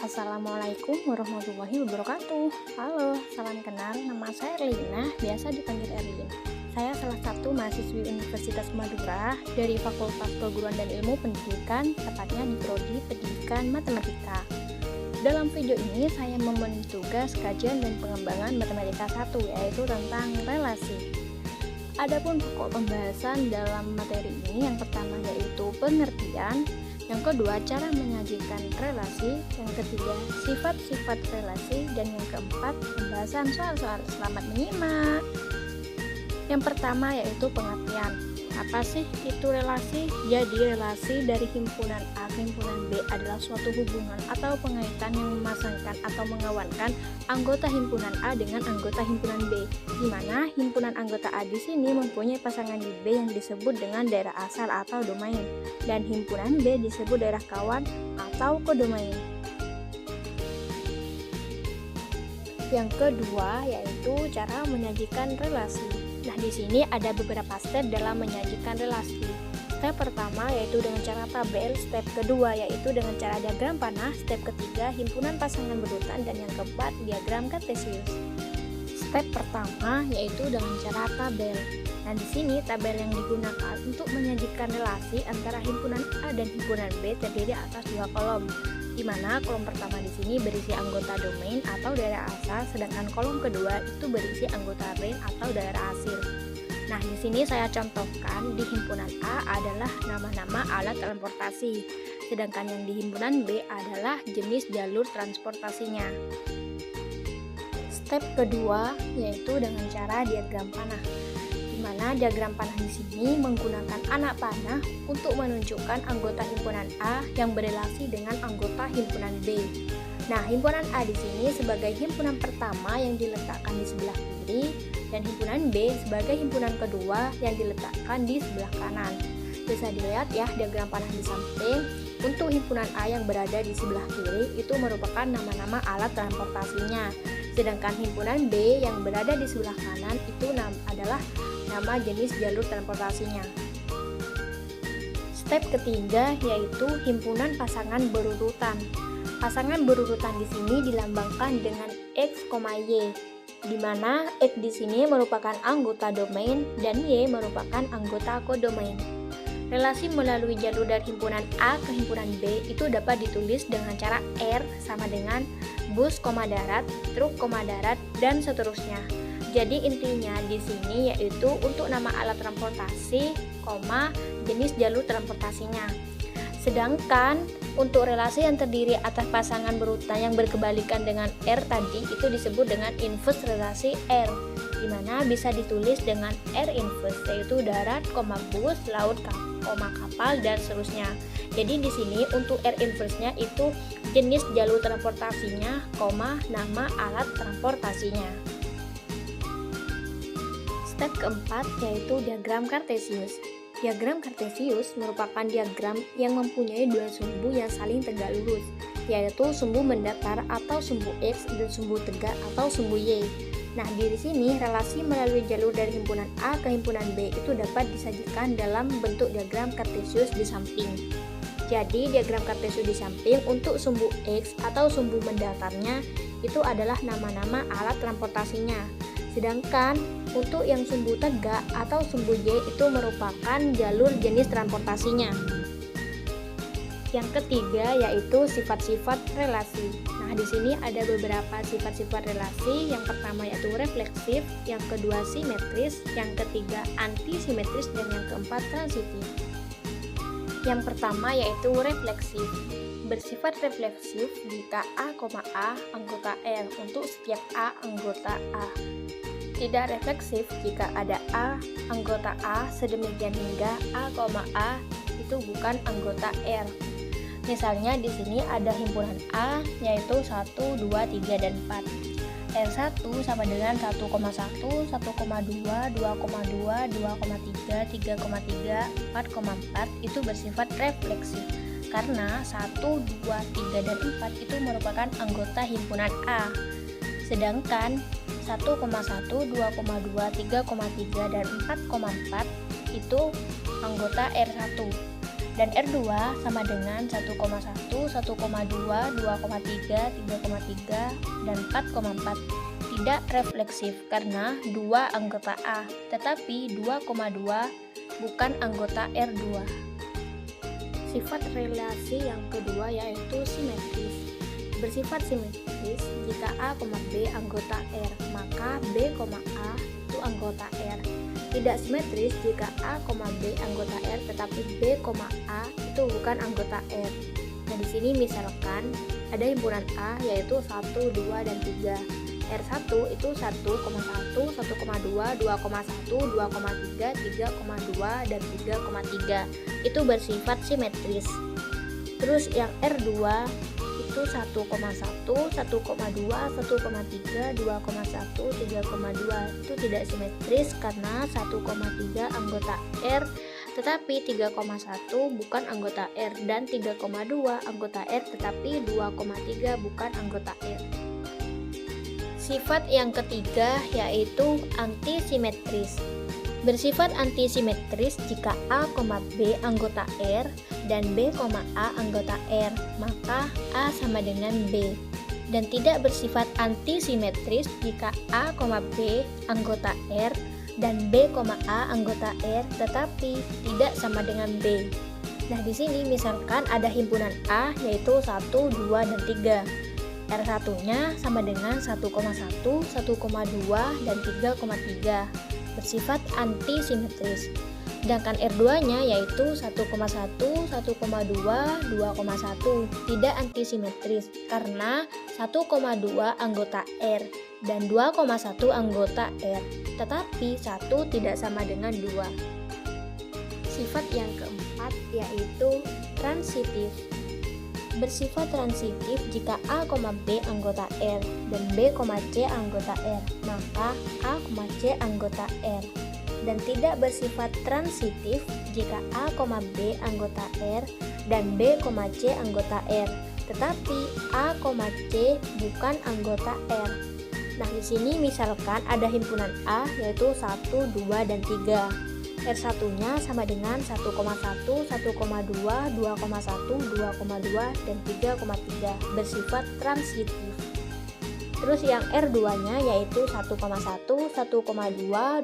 Assalamualaikum warahmatullahi wabarakatuh. Halo, salam kenal. Nama saya Erlina, biasa dipanggil Erlin. Saya salah satu mahasiswi Universitas Madura dari Fakultas Keguruan dan Ilmu Pendidikan, tepatnya di Prodi Pendidikan Matematika. Dalam video ini saya memenuhi tugas kajian dan pengembangan Matematika 1, yaitu tentang relasi. Adapun pokok pembahasan dalam materi ini yang pertama yaitu pengertian, yang kedua cara menyajikan relasi, yang ketiga sifat-sifat relasi, dan yang keempat pembahasan soal-soal. Selamat menyimak. Yang pertama yaitu pengertian. Apa sih itu relasi? Jadi relasi dari himpunan A ke himpunan B adalah suatu hubungan atau pengaitan yang memasangkan atau mengawankan anggota himpunan A dengan anggota himpunan B, di mana himpunan anggota A di sini mempunyai pasangan di B yang disebut dengan daerah asal atau domain, dan himpunan B disebut daerah kawan atau kodomain. Yang kedua yaitu cara menyajikan relasi. Nah, di sini ada beberapa step dalam menyajikan relasi. Step pertama yaitu dengan cara tabel, step kedua yaitu dengan cara diagram panah, step ketiga himpunan pasangan berurutan, dan yang keempat diagram kartesius. Step pertama yaitu dengan cara tabel. Nah, di sini tabel yang digunakan untuk menyajikan relasi antara himpunan A dan himpunan B terdiri atas dua kolom, di mana kolom pertama di sini berisi anggota domain atau daerah asal, sedangkan kolom kedua itu berisi anggota range atau daerah hasil. Nah, di sini saya contohkan di himpunan A adalah nama-nama alat transportasi, sedangkan yang di himpunan B adalah jenis jalur transportasinya. Step kedua yaitu dengan cara diagram panah, di mana diagram panah di sini menggunakan anak panah untuk menunjukkan anggota himpunan A yang berelasi dengan anggota himpunan B. Nah, himpunan A di sini sebagai himpunan pertama yang diletakkan di sebelah kiri, dan himpunan B sebagai himpunan kedua yang diletakkan di sebelah kanan. Bisa dilihat ya diagram panah di samping. Untuk himpunan A yang berada di sebelah kiri itu merupakan nama-nama alat transportasinya, sedangkan himpunan B yang berada di sebelah kanan itu adalah nama jenis jalur transportasinya. Step ketiga yaitu himpunan pasangan berurutan. Pasangan berurutan di sini dilambangkan dengan X, Y, di mana X di sini merupakan anggota domain dan Y merupakan anggota kodomain. Relasi melalui jalur dari himpunan A ke himpunan B itu dapat ditulis dengan cara R sama dengan bus, darat, truk, darat, dan seterusnya. Jadi intinya di sini yaitu untuk nama alat transportasi, jenis jalur transportasinya. Sedangkan untuk relasi yang terdiri atas pasangan berurutan yang berkebalikan dengan R tadi itu disebut dengan inverse relasi R, di mana bisa ditulis dengan R inverse yaitu darat, bus, laut, kapal, dan seterusnya. Jadi di sini untuk R inverse-nya itu jenis jalur transportasinya, nama alat transportasinya. Step keempat yaitu diagram kartesius. Diagram kartesius merupakan diagram yang mempunyai dua sumbu yang saling tegak lurus, yaitu sumbu mendatar atau sumbu X dan sumbu tegak atau sumbu Y. Nah, di sini relasi melalui jalur dari himpunan A ke himpunan B itu dapat disajikan dalam bentuk diagram kartesius di samping. Jadi, diagram kartesius di samping untuk sumbu X atau sumbu mendatarnya itu adalah nama-nama alat transportasinya. Sedangkan untuk yang sumbu tegak atau sumbu Y itu merupakan jalur jenis transportasinya. Yang ketiga yaitu sifat-sifat relasi. Nah, di sini ada beberapa sifat-sifat relasi. Yang pertama yaitu refleksif, yang kedua simetris, yang ketiga antisimetris, dan yang keempat transitif. Yang pertama yaitu refleksif. Bersifat refleksif jika A, anggota R untuk setiap A anggota A. Tidak refleksif jika ada A anggota A sedemikian hingga A, itu bukan anggota R. Misalnya di sini ada himpunan A yaitu 1, 2, 3, dan 4. R1 sama dengan 1,1, 1,2, 2,2, 2,3, 3,3, 4,4 itu bersifat refleksif karena 1, 2, 3, dan 4 itu merupakan anggota himpunan A. Sedangkan 1,1, 2,2, 3,3, dan 4,4 itu anggota R1. Dan R2 sama dengan 1,1, 1,2, 2,3, 3,3, dan 4,4. Tidak refleksif karena 2 anggota A, tetapi 2,2 bukan anggota R2. Sifat relasi yang kedua yaitu simetris. Bersifat simetris jika A, B anggota R, maka B, A itu anggota R. Tidak simetris jika A, B anggota R tetapi B, A itu bukan anggota R. Nah, di sini misalkan ada himpunan A yaitu 1, 2, dan 3. R1 itu 1,1, 1,2, 2,1, 2,3, 3,2, dan 3,3. Itu bersifat simetris. Terus yang R2 itu 1,1, 1,2, 1,3, 2,1, 3,2. Itu tidak simetris karena 1,3 anggota R tetapi 3,1 bukan anggota R, dan 3,2 anggota R tetapi 2,3 bukan anggota R. Sifat yang ketiga yaitu antisimetris. Bersifat antisimetris jika A, B anggota R dan B, A anggota R, maka A sama dengan B. Dan tidak bersifat antisimetris jika A, B anggota R dan B, A anggota R tetapi tidak sama dengan B. Nah, di sini misalkan ada himpunan A yaitu 1, 2, dan 3. R1-nya sama dengan 1,1, 1,2, dan 3,3. Bersifat antisimetris. Sedangkan R2-nya yaitu 1,1, 1,2, 2,1. Tidak antisimetris karena 1,2 anggota R dan 2,1 anggota R, tetapi 1 tidak sama dengan 2. Sifat yang keempat yaitu transitif. Bersifat transitif jika A, B anggota R dan B, C anggota R, maka A, C anggota R. Dan tidak bersifat transitif jika A, B anggota R dan B, C anggota R, tetapi A, C bukan anggota R. Nah, di sini misalkan ada himpunan A yaitu 1, 2, dan 3. R1-nya sama dengan 1,1, 1,2, 2,1, 2,2, dan 3,3. Bersifat transitif. Terus yang R2-nya yaitu 1,1, 1,2, 2,2,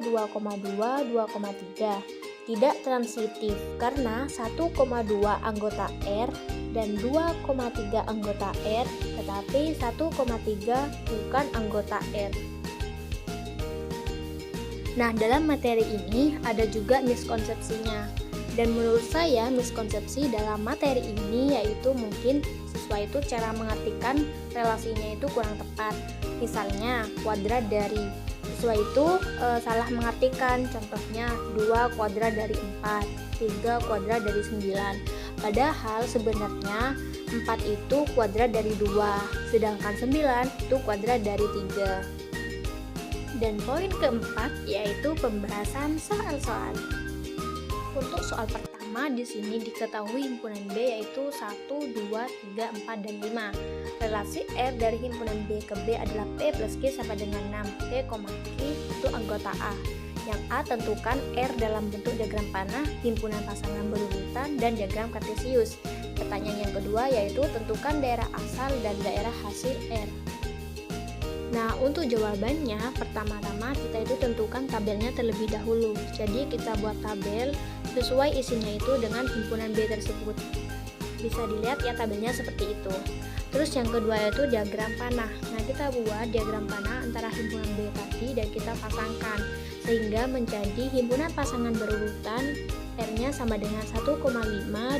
2,3. Tidak transitif karena 1,2 anggota R dan 2,3 anggota R, tetapi 1,3 bukan anggota R. Nah, dalam materi ini ada juga miskonsepsinya. Dan menurut saya miskonsepsi dalam materi ini yaitu mungkin siswa itu cara mengartikan relasinya itu kurang tepat. Misalnya kuadrat dari, siswa itu salah mengartikan, contohnya 2 kuadrat dari 4, 3 kuadrat dari 9. Padahal sebenarnya 4 itu kuadrat dari 2, sedangkan 9 itu kuadrat dari 3. Dan poin keempat yaitu pembahasan soal-soal. Untuk soal pertama di sini diketahui himpunan B yaitu 1, 2, 3, 4, dan 5. Relasi R dari himpunan B ke B adalah P plus Q sama dengan 6. P, Q itu anggota A. Yang A tentukan R dalam bentuk diagram panah, himpunan pasangan berurutan, dan diagram kartesius. Pertanyaan yang kedua yaitu tentukan daerah asal dan daerah hasil R. Nah, untuk jawabannya, pertama-tama kita itu tentukan tabelnya terlebih dahulu. Jadi kita buat tabel sesuai isinya itu dengan himpunan B tersebut. Bisa dilihat ya tabelnya seperti itu. Terus yang kedua yaitu diagram panah. Nah, kita buat diagram panah antara himpunan B tadi dan kita pasangkan sehingga menjadi himpunan pasangan berurutan R-nya sama dengan 1,5,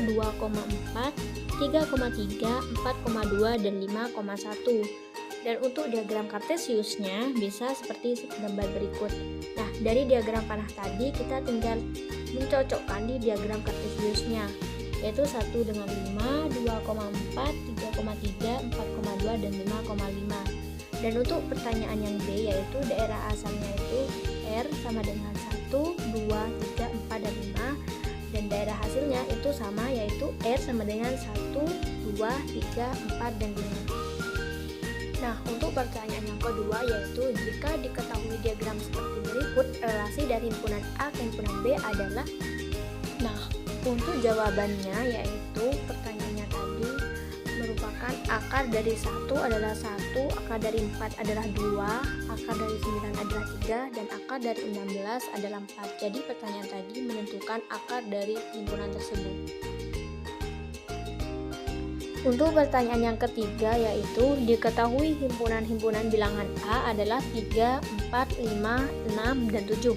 2,4, 3,3, 4,2, dan 5,1. Dan untuk diagram kartesiusnya bisa seperti gambar berikut. Nah, dari diagram panah tadi kita tinggal mencocokkan di diagram kartesiusnya, yaitu 1 dengan 5, 2,4, 3,3, 4,2, dan 5,5. Dan untuk pertanyaan yang B yaitu daerah asalnya itu R sama dengan 1, 2, 3, 4, dan 5. Dan daerah hasilnya itu sama yaitu R sama dengan 1, 2, 3, 4, dan 5. Nah, untuk pertanyaan yang kedua yaitu jika diketahui diagram seperti berikut, relasi dari himpunan A ke himpunan B adalah. Nah, Untuk jawabannya yaitu pertanyaannya tadi merupakan akar dari 1 adalah 1, akar dari 4 adalah 2, akar dari 9 adalah 3, dan akar dari 16 adalah 4. Jadi pertanyaan tadi menentukan akar dari himpunan tersebut. Untuk pertanyaan yang ketiga yaitu diketahui himpunan-himpunan bilangan A adalah 3, 4, 5, 6, dan 7.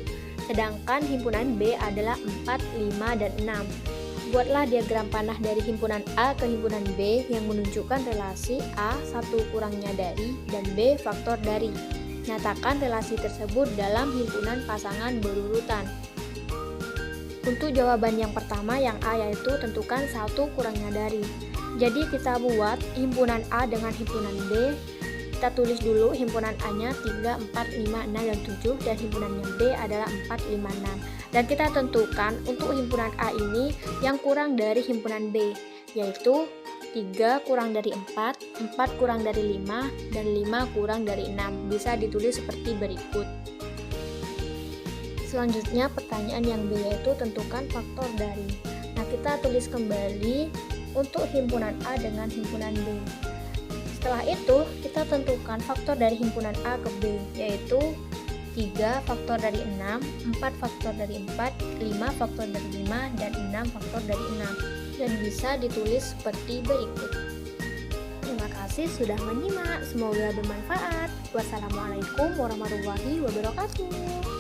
Sedangkan himpunan B adalah 4, 5, dan 6. Buatlah diagram panah dari himpunan A ke himpunan B yang menunjukkan relasi A 1 kurangnya dari dan B faktor dari. Nyatakan relasi tersebut dalam himpunan pasangan berurutan. Untuk jawaban yang pertama yang A yaitu tentukan 1 kurangnya dari. Jadi kita buat himpunan A dengan himpunan B. Kita tulis dulu himpunan A-nya 3, 4, 5, 6, dan 7, dan himpunannya B adalah 4, 5, 6. Dan kita tentukan untuk himpunan A ini yang kurang dari himpunan B, yaitu 3 kurang dari 4, 4 kurang dari 5, dan 5 kurang dari 6. Bisa ditulis seperti berikut. Selanjutnya pertanyaan yang B yaitu tentukan faktor dari. Nah, kita tulis kembali untuk himpunan A dengan himpunan B. Setelah itu, kita tentukan faktor dari himpunan A ke B, yaitu 3 faktor dari 6, 4 faktor dari 4, 5 faktor dari 5, dan 6 faktor dari 6. Dan bisa ditulis seperti berikut. Terima kasih sudah menyimak, semoga bermanfaat. Wassalamualaikum warahmatullahi wabarakatuh.